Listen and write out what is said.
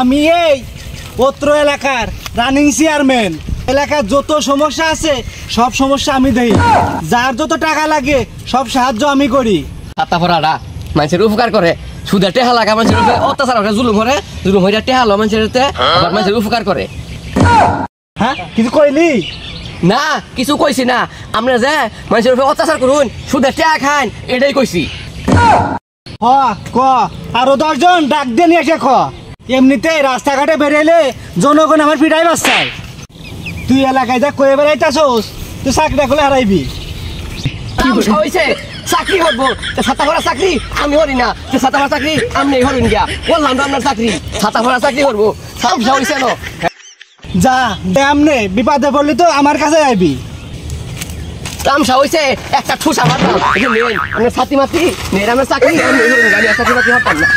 আমি এই অত্র এলাকার রানিং চেয়ারম্যান। এলাকার যত সমস্যা আছে সব সমস্যা আমি দেই, যার যত টাকা লাগে সব সাহায্য আমি করি। ছাতাফড়াটা মানুষের উপকার করে, সুদা টেহা লাগা মানুষের উপরে অত্যাচার করে, জুলুম করে, জুলুম হইয়া টেহা লো মানুষের আবার মানুষের উপকার করে। হ্যাঁ কিছু কইলি না? কিছু কইছি না। আমরা যে মানুষের উপরে অত্যাচার করুন, সুদা টেহা খান, এটাই কইছি। হ ক আরো 10 জন ডাক দিয়ে নিয়ে এসে খ। এমনিতে রাস্তাঘাটে বেরোলে জনগণ আমার পিটাই বাচ্চায়। তুই এলাকায় যা কয়ে বেড়াইতাছোস, তুই চাকরিটা করলে হারাইবি। হয়েছে চাকরি করবো, ছাতা ভরা চাকরি আমি হরি না, ছাতা ভরা চাকরি আমি হরিন গিয়া বললাম তো আপনার চাকরি, ছাতা ভরা চাকরি করবো। হয়েছে না যা আমনে বিপদে পড়লি তো আমার কাছে আইবি। তামসা হয়েছে একটা ঠুসা মারলাম, আপনার ছাতি মাতি মেয়ের আমার চাকরি আমি হরিন গিয়া, চাকরি মাতি হতাম না।